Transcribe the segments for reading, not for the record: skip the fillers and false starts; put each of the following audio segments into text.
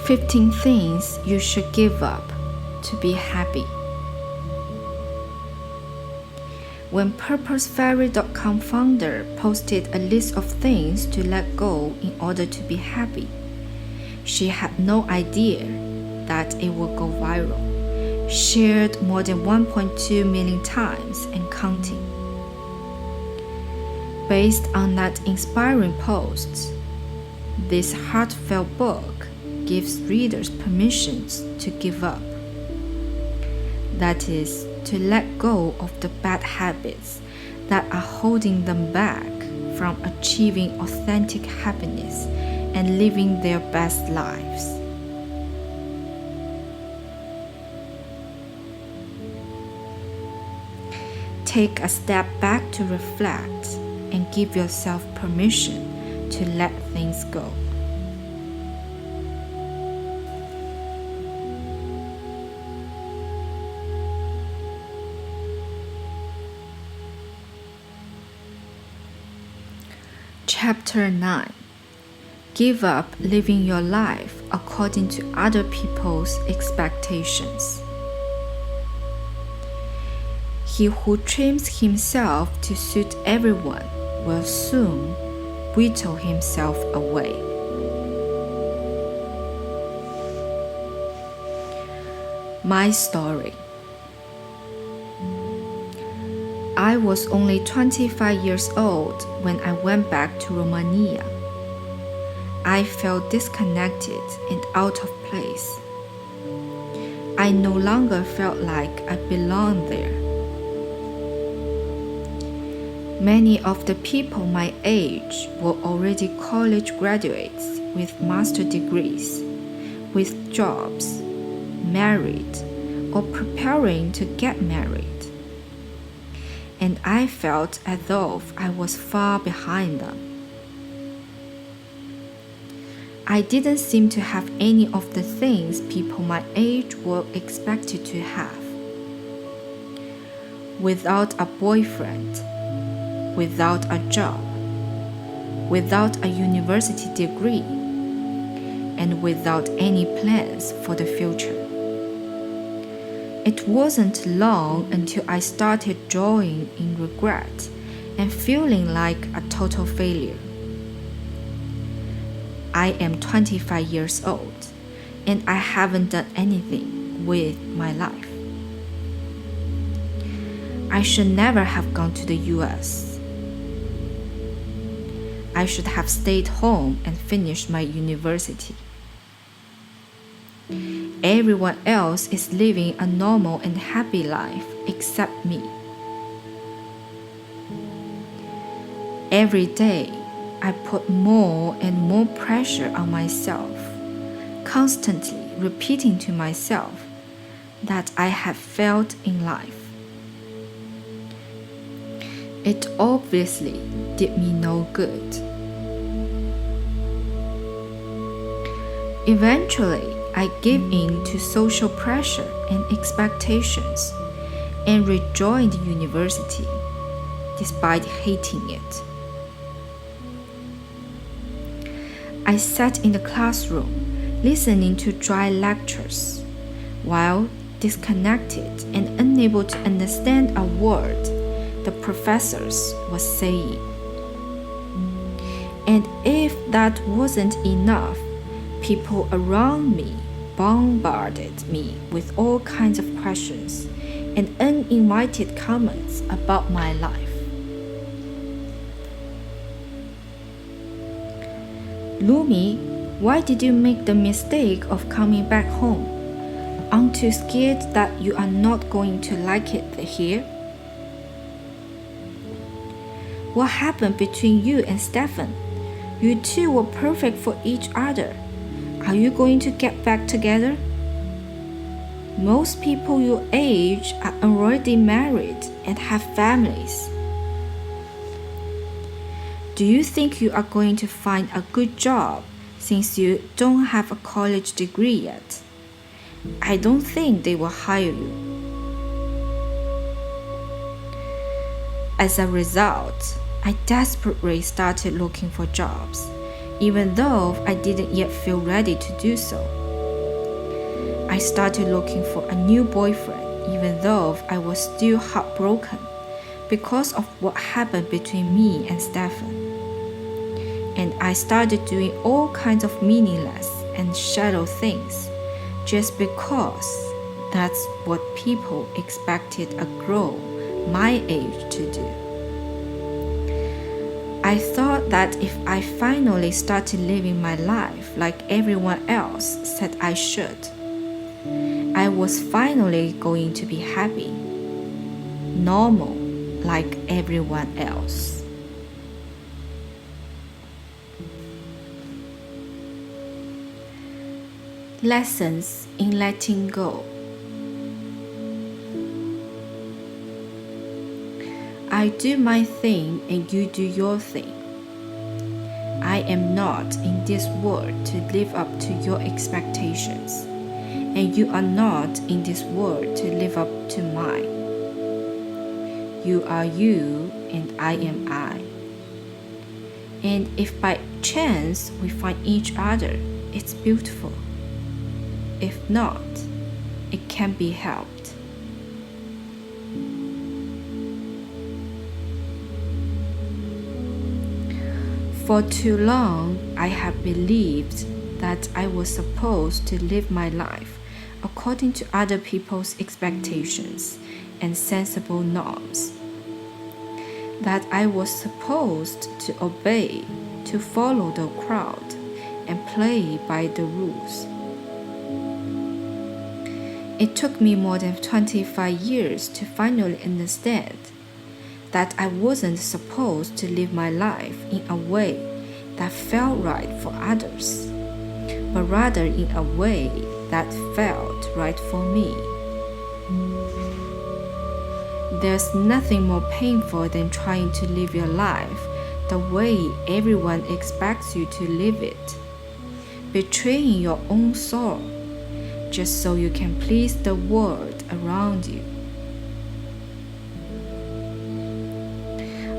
15 things you should give up to be happy. When PurposeFairy.com founder posted a list of things to let go in order to be happy, she had no idea that it would go viral, shared more than 1.2 million times and counting. Based on that inspiring post, this heartfelt book gives readers permission to give up. That is, to let go of the bad habits that are holding them back from achieving authentic happiness and living their best lives. Take a step back to reflect and give yourself permission to let things go. Chapter 9. Give up living your life according to other people's expectations. He who trims himself to suit everyone will soon whittle himself away. My story. I was only 25 years old when I went back to Romania. I felt disconnected and out of place. I no longer felt like I belonged there. Many of the people my age were already college graduates with master degrees, with jobs, married, or preparing to get married. And I felt as though I was far behind them. I didn't seem to have any of the things people my age were expected to have. Without a boyfriend, without a job, without a university degree, and without any plans for the future. It wasn't long until I started drawing in regret and feeling like a total failure. I am 25 years old and I haven't done anything with my life. I should never have gone to the US. I should have stayed home and finished my university. Everyone else is living a normal and happy life except me. Every day, I put more and more pressure on myself, constantly repeating to myself that I have failed in life. It obviously did me no good. Eventually, I gave in to social pressure and expectations and rejoined university, despite hating it. I sat in the classroom listening to dry lectures, while disconnected and unable to understand a word the professors were saying. And if that wasn't enough, people around me bombarded me with all kinds of questions and uninvited comments about my life. Lumi, why did you make the mistake of coming back home? Aren't you scared that you are not going to like it here? What happened between you and Stefan? You two were perfect for each other. Are you going to get back together? Most people your age are already married and have families. Do you think you are going to find a good job since you don't have a college degree yet? I don't think they will hire you. As a result, I desperately started looking for jobs, even though I didn't yet feel ready to do so. I started looking for a new boyfriend, even though I was still heartbroken because of what happened between me and Stefan. And I started doing all kinds of meaningless and shallow things just because that's what people expected a girl my age to do. I thought that if I finally started living my life like everyone else said I should, I was finally going to be happy, normal like everyone else. Lessons in letting go. I do my thing and you do your thing. I am not in this world to live up to your expectations, and you are not in this world to live up to mine. You are you and I am I. And if by chance we find each other, it's beautiful. If not, it can't be helped. For too long, I have believed that I was supposed to live my life according to other people's expectations and sensible norms. That I was supposed to obey, to follow the crowd, and play by the rules. It took me more than 25 years to finally understand that I wasn't supposed to live my life in a way that felt right for others, but rather in a way that felt right for me. There's nothing more painful than trying to live your life the way everyone expects you to live it, betraying your own soul just so you can please the world around you.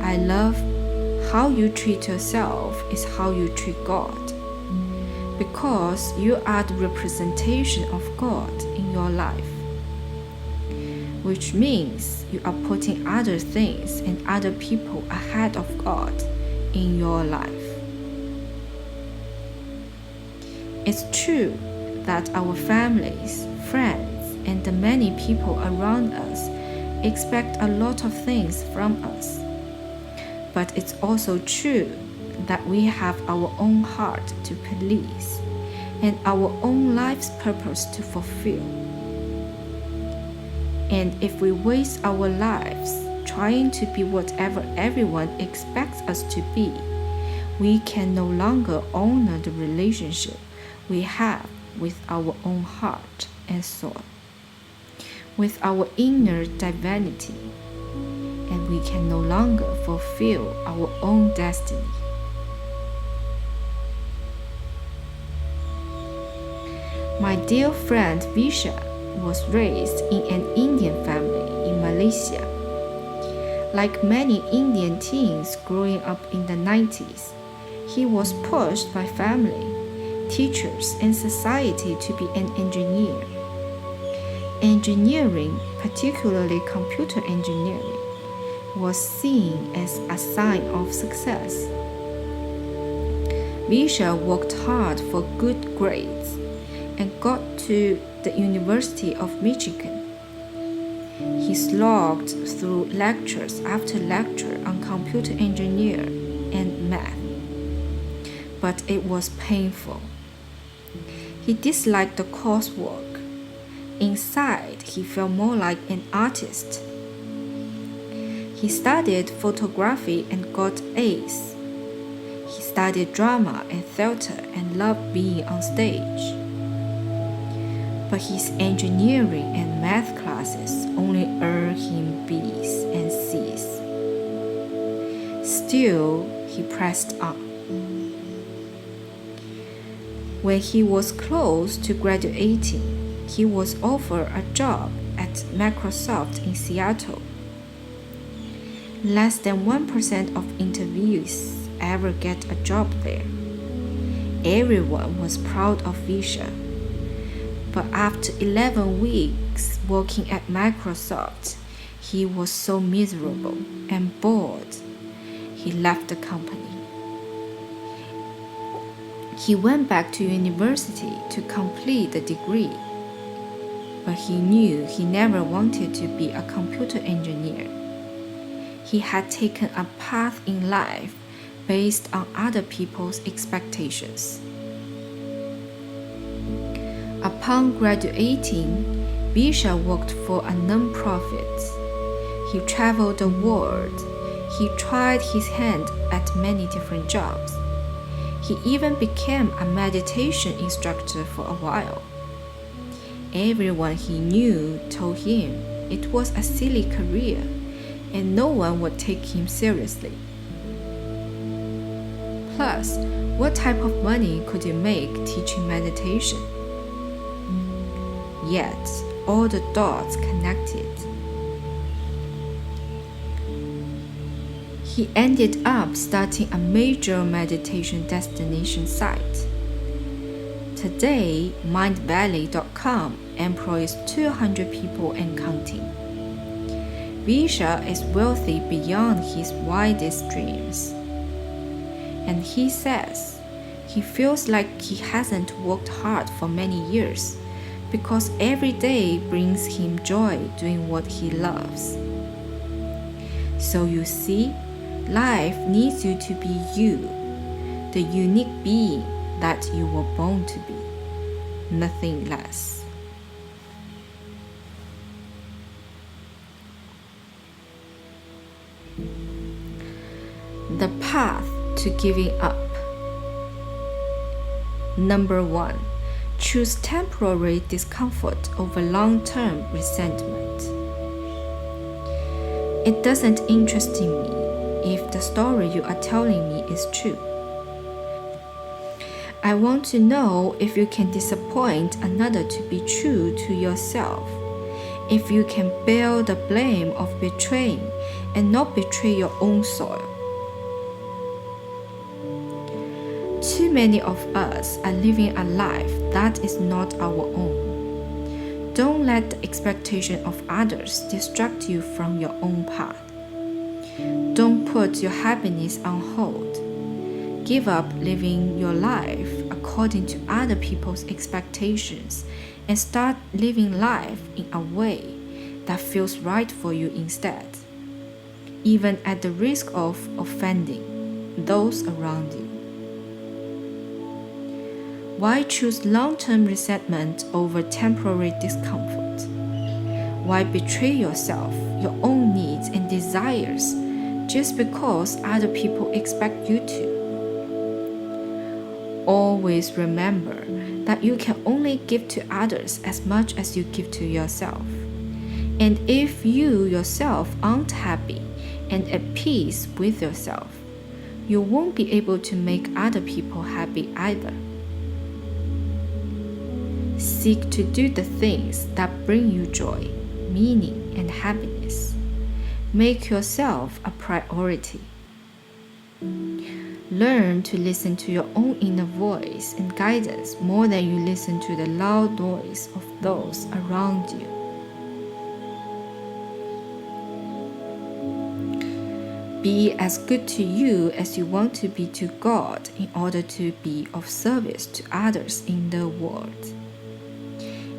I love how you treat yourself is how you treat God, because you are the representation of God in your life, which means you are putting other things and other people ahead of God in your life. It's true that our families, friends, and the many people around us expect a lot of things from us. But it's also true that we have our own heart to please and our own life's purpose to fulfill. And if we waste our lives trying to be whatever everyone expects us to be, we can no longer honor the relationship we have with our own heart and soul, with our inner divinity, and we can no longer fulfill our own destiny. My dear friend Visha was raised in an Indian family in Malaysia. Like many Indian teens growing up in the 90s, he was pushed by family, teachers, and society to be an engineer. Engineering, particularly computer engineering, was seen as a sign of success. Visha worked hard for good grades and got to the University of Michigan. He slogged through lectures after lecture on computer engineering and math, but it was painful. He disliked the coursework. Inside, he felt more like an artist. He studied photography and got A's. He studied drama and theater and loved being on stage. But his engineering and math classes only earned him B's and C's. Still, he pressed on. When he was close to graduating, he was offered a job at Microsoft in Seattle. Less than 1% of interviewees ever get a job there. Everyone was proud of Visha, But after 11 weeks working at Microsoft, he was so miserable and bored. He left the company. He went back to university to complete the degree, but he knew he never wanted to be a computer engineer. He had taken a path in life based on other people's expectations. Upon graduating, Bisha worked for a non-profit. He traveled the world. He tried his hand at many different jobs. He even became a meditation instructor for a while. Everyone he knew told him it was a silly career and no one would take him seriously. Plus, what type of money could you make teaching meditation? Yet, all the dots connected. He ended up starting a major meditation destination site. Today, MindValley.com employs 200 people and counting. Bisha is wealthy beyond his wildest dreams. And he says he feels like he hasn't worked hard for many years because every day brings him joy doing what he loves. So you see, life needs you to be you, the unique being that you were born to be, nothing less. The path to giving up. Number 1. Choose temporary discomfort over long-term resentment. It doesn't interest me if the story you are telling me is true. I want to know if you can disappoint another to be true to yourself, if you can bear the blame of betraying and not betray your own soul. Too many of us are living a life that is not our own. Don't let the expectation of others distract you from your own path. Don't put your happiness on hold. Give up living your life according to other people's expectations and start living life in a way that feels right for you instead, even at the risk of offending those around you. Why choose long-term resentment over temporary discomfort? Why betray yourself, your own needs and desires just because other people expect you to? Always remember that you can only give to others as much as you give to yourself. And if you yourself aren't happy and at peace with yourself, you won't be able to make other people happy either. Seek to do the things that bring you joy, meaning, and happiness. Make yourself a priority. Learn to listen to your own inner voice and guidance more than you listen to the loud noise of those around you. Be as good to you as you want to be to God in order to be of service to others in the world.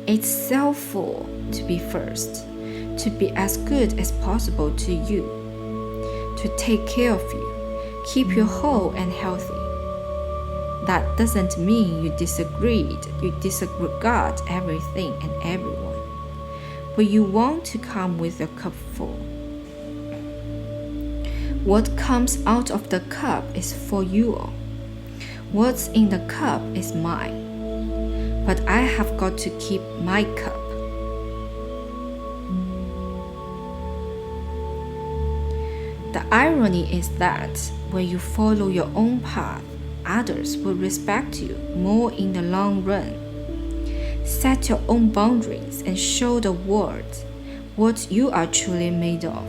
It's self-full to be first, to be as good as possible to you, to take care of you, keep you whole and healthy. That doesn't mean you disregard everything and everyone, but you want to come with your cup full. What comes out of the cup is for you all. What's in the cup is mine. But I have got to keep my cup. The irony is that when you follow your own path, others will respect you more in the long run. Set your own boundaries and show the world what you are truly made of.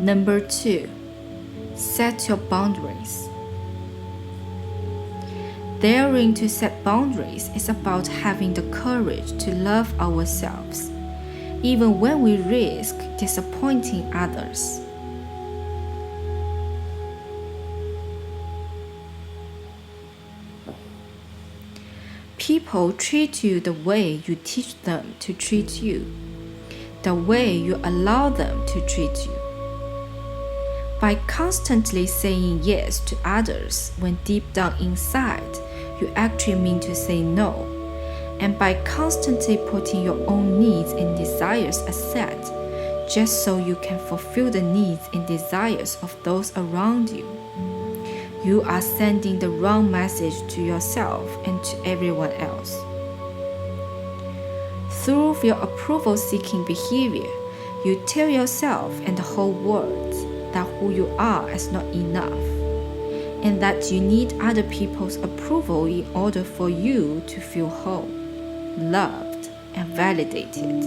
Number 2, Set your boundaries. Daring to set boundaries is about having the courage to love ourselves, even when we risk disappointing others. People treat you the way you teach them to treat you, the way you allow them to treat you. By constantly saying yes to others when deep down inside you actually mean to say no, and by constantly putting your own needs and desires aside just so you can fulfill the needs and desires of those around you, you are sending the wrong message to yourself and to everyone else. Through your approval-seeking behavior, you tell yourself and the whole world that who you are is not enough, and that you need other people's approval in order for you to feel whole, loved, and validated.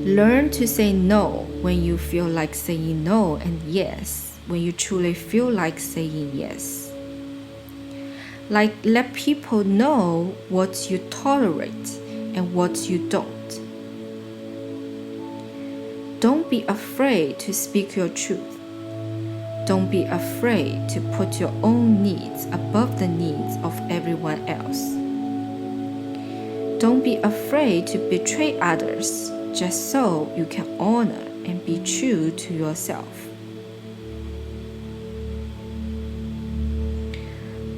Learn to say no when you feel like saying no, and yes when you truly feel like saying yes. Let people know what you tolerate and what you don't. Don't be afraid to speak your truth. Don't be afraid to put your own needs above the needs of everyone else. Don't be afraid to betray others just so you can honor and be true to yourself.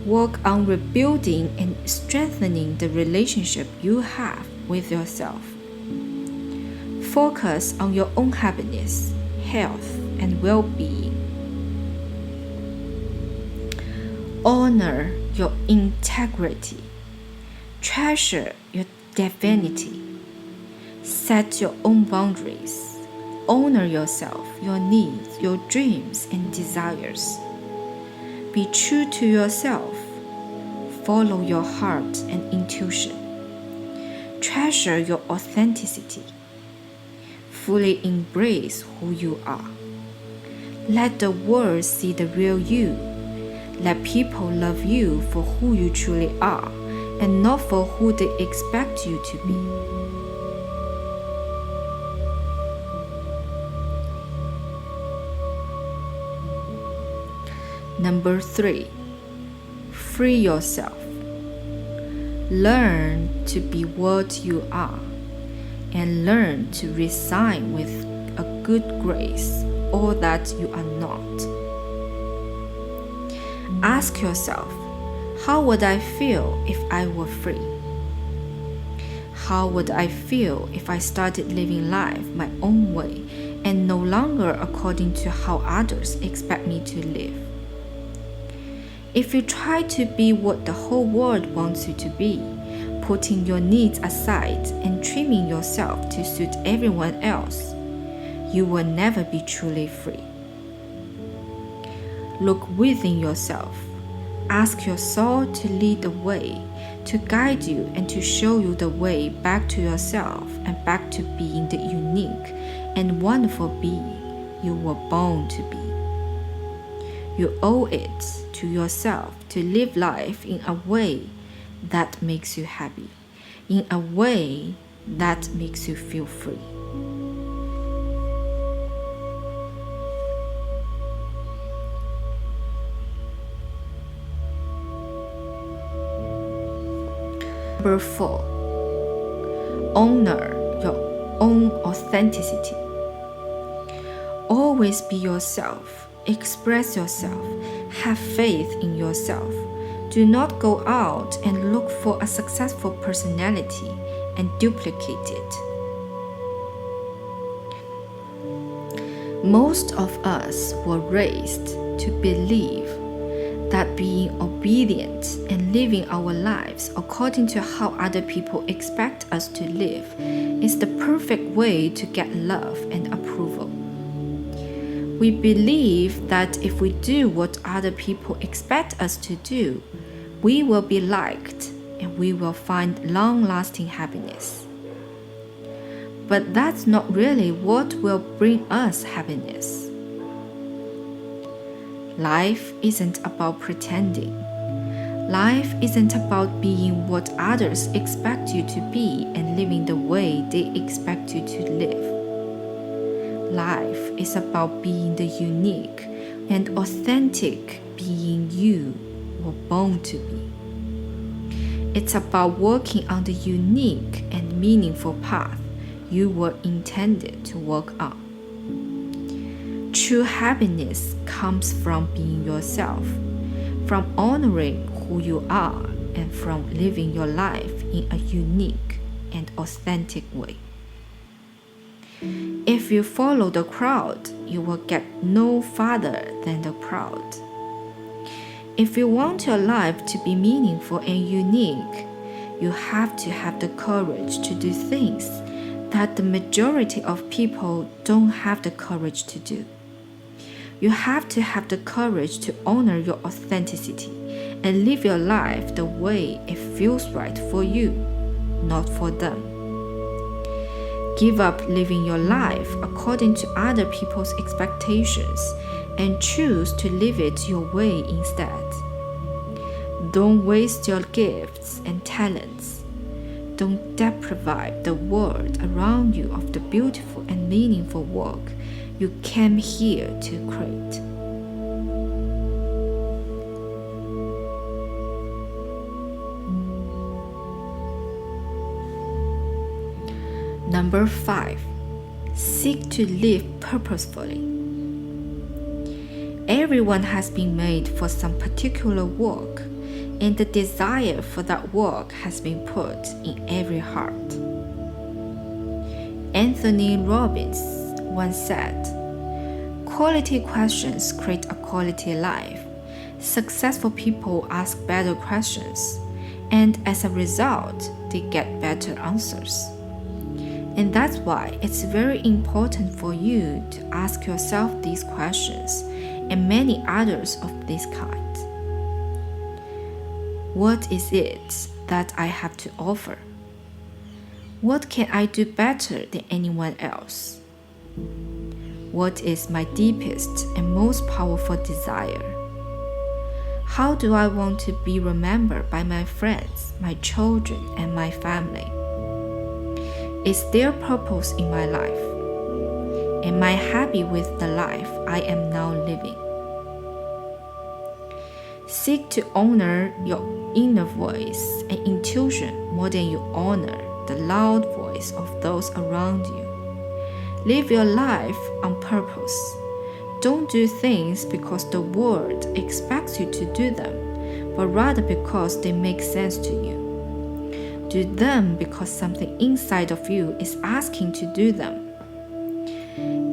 Work on rebuilding and strengthening the relationship you have with yourself. Focus on your own happiness, health, and well-being. Honor your integrity. Treasure your divinity. Set your own boundaries. Honor yourself, your needs, your dreams, and desires. Be true to yourself. Follow your heart and intuition. Treasure your authenticity. Fully embrace who you are. Let the world see the real you. Let people love you for who you truly are and not for who they expect you to be. Number 3, free yourself. Learn to be what you are, and learn to resign with a good grace all that you are not. Ask yourself, how would I feel if I were free? How would I feel if I started living life my own way and no longer according to how others expect me to live? If you try to be what the whole world wants you to be, putting your needs aside and trimming yourself to suit everyone else, you will never be truly free. Look within yourself. Ask your soul to lead the way, to guide you and to show you the way back to yourself and back to being the unique and wonderful being you were born to be. You owe it to yourself to live life in a way that makes you happy, in a way that makes you feel free. Number 4, honor your own authenticity. Always be yourself. Express yourself. Have faith in yourself. Do not go out and look for a successful personality and duplicate it. Most of us were raised to believe that being obedient and living our lives according to how other people expect us to live is the perfect way to get love and approval. We believe that if we do what other people expect us to do, we will be liked and we will find long-lasting happiness. But that's not really what will bring us happiness. Life isn't about pretending. Life isn't about being what others expect you to be and living the way they expect you to live. Life is about being the unique and authentic being you were born to be. It's about working on the unique and meaningful path you were intended to walk on. True happiness comes from being yourself, from honoring who you are, and from living your life in a unique and authentic way. If you follow the crowd, you will get no farther than the crowd. If you want your life to be meaningful and unique, you have to have the courage to do things that the majority of people don't have the courage to do. You have to have the courage to honor your authenticity and live your life the way it feels right for you, not for them. Give up living your life according to other people's expectations and choose to live it your way instead. Don't waste your gifts and talents. Don't deprive the world around you of the beautiful and meaningful work you came here to create. Number 5. Seek to live purposefully. Everyone has been made for some particular work, and the desire for that work has been put in every heart. Anthony Robbins once said, "Quality questions create a quality life. Successful people ask better questions, and as a result, they get better answers." And that's why it's very important for you to ask yourself these questions and many others of this kind. What is it that I have to offer? What can I do better than anyone else? What is my deepest and most powerful desire? How do I want to be remembered by my friends, my children, and my family? Is there purpose in my life? Am I happy with the life I am now living? Seek to honor your inner voice and intuition more than you honor the loud voice of those around you. Live your life on purpose. Don't do things because the world expects you to do them, but rather because they make sense to you. Do them because something inside of you is asking to do them.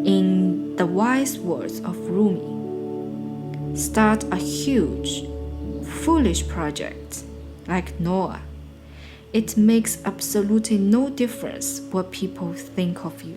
In the wise words of Rumi, start a huge, foolish project like Noah. It makes absolutely no difference what people think of you.